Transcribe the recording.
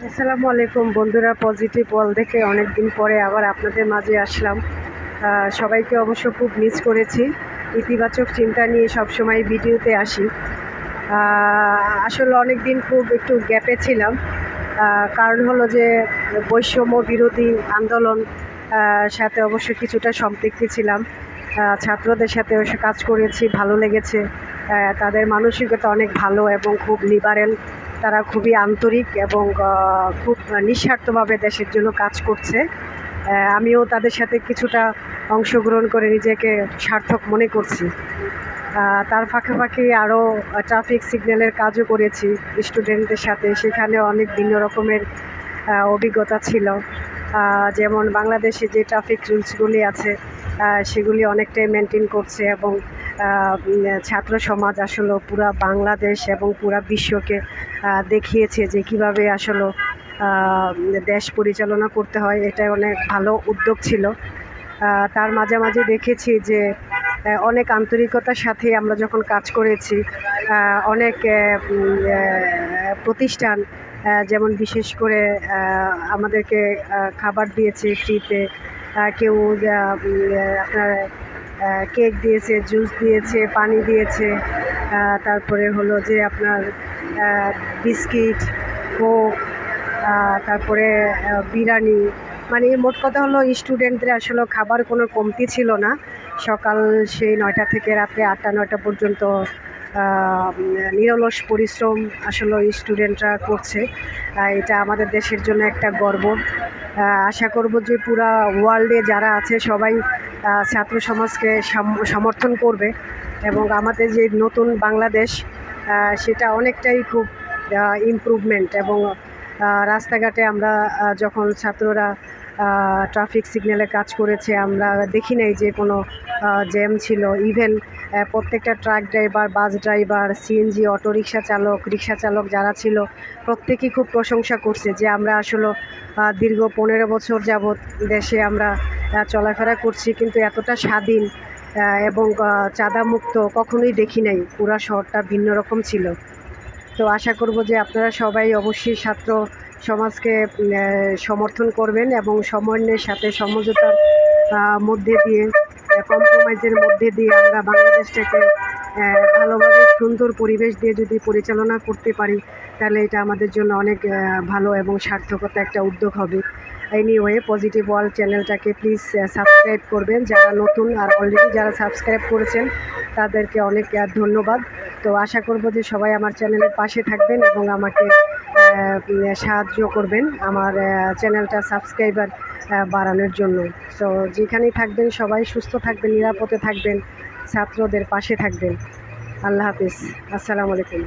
আসসালামু আলাইকুম বন্ধুরা, পজিটিভ ওয়াল থেকে অনেক দিন পরে আবার আপনাদের মাঝে আসলাম। সবাইকে অবশ্য খুব মিস করেছি। ইতিবাচক চিন্তা নিয়ে সবসময় ভিডিওতে আসি। আসলে অনেক দিন খুব একটু গ্যাপে ছিলাম। কারণ হলো যে বৈষম্য বিরোধী আন্দোলন সাথে অবশ্য কিছুটা সম্পৃক্ত ছিলাম। ছাত্রদের সাথে কাজ করেছি, ভালো লেগেছে। তাদের মানসিকতা অনেক ভালো এবং খুব লিবারেল। তারা খুবই আন্তরিক এবং খুব নিঃস্বার্থভাবে দেশের জন্য কাজ করছে। আমিও তাদের সাথে কিছুটা অংশগ্রহণ করে নিজেকে সার্থক মনে করছি। তার ফাঁকে আরও ট্রাফিক সিগন্যালের কাজও করেছি স্টুডেন্টদের সাথে। সেখানে অনেক ভিন্ন রকমের অভিজ্ঞতা ছিল। যেমন বাংলাদেশে যে ট্রাফিক রুলসগুলি আছে সেগুলি অনেকটাই মেনটেন করছে এবং ছাত্র সমাজ আসলে পুরা বাংলাদেশ এবং পুরা বিশ্বকে দেখিয়েছে যে কীভাবে আসলে দেশ পরিচালনা করতে হয়। এটা অনেক ভালো উদ্যোগ ছিল। তার মাঝে দেখেছি যে অনেক আন্তরিকতার সাথে আমরা যখন কাজ করেছি, অনেক প্রতিষ্ঠান যেমন বিশেষ করে আমাদেরকে খাবার দিয়েছে ফ্রিতে। কেউ আপনার কেক দিয়েছে, জুস দিয়েছে, পানি দিয়েছে, তারপরে হলো যে আপনার বিস্কিট, কোক, তারপরে বিরিয়ানি। মানে মোট কথা হলো স্টুডেন্টদের আসলে খাবার কোনো কমতি ছিল না। সকাল সেই 9টা থেকে রাত্রে 8টা-9টা পর্যন্ত নিরলস পরিশ্রম আসলে স্টুডেন্টরা করছে। এটা আমাদের দেশের জন্য একটা গর্ব। আশা করব যে পুরা ওয়ার্ল্ডে যারা আছে সবাই ছাত্র সমাজকে সমর্থন করবে এবং আমাদের যে নতুন বাংলাদেশ সেটা অনেকটাই খুব ইমপ্রুভমেন্ট। এবং রাস্তাঘাটে আমরা যখন ছাত্ররা ট্রাফিক সিগন্যালে কাজ করেছে, আমরা দেখি নাই যে কোনো জ্যাম ছিল। ইভেন প্রত্যেকটা truck driver, bus driver, CNG, auto rickshaw চালক, রিক্সা চালক যারা ছিল প্রত্যেকেই খুব প্রশংসা করছে যে আমরা আসলে দীর্ঘ 15 বছর যাবৎ দেশে আমরা চলাফেরা করছি, কিন্তু এতটা স্বাধীন এবং চাঁদামুক্ত কখনোই দেখি নাই। পুরা শহরটা ভিন্ন রকম ছিল। তো আশা করব যে আপনারা সবাই অবশ্যই ছাত্র সমাজকে সমর্থন করবেন এবং সমন্বয়ের সাথে সমঝোতার মধ্যে দিয়ে, কম্প্রোমাইজের মধ্যে দিয়ে আমরা বাংলাদেশটাকে ভালোভাবে সুন্দর পরিবেশ দিয়ে যদি পরিচালনা করতে পারি, তাহলে এটা আমাদের জন্য অনেক ভালো এবং সার্থকতা একটা উদ্যোগ হবে। এনিওয়ে, পজিটিভ ওয়ার্ল্ড চ্যানেলটাকে প্লিজ সাবস্ক্রাইব করবেন যারা নতুন, আর অলরেডি যারা সাবস্ক্রাইব করেছেন তাদেরকে অনেক ধন্যবাদ। তো আশা করব যে সবাই আমার চ্যানেলের পাশে থাকবেন এবং আমাকে সাহায্য করবেন আমার চ্যানেলটা সাবস্ক্রাইবার বাড়ানোর জন্য। তো যেখানেই থাকবেন সবাই সুস্থ থাকবেন, নিরাপদে থাকবেন, ছাত্রদের পাশে থাকবেন। আল্লাহ হাফিজ। আসসালামু আলাইকুম।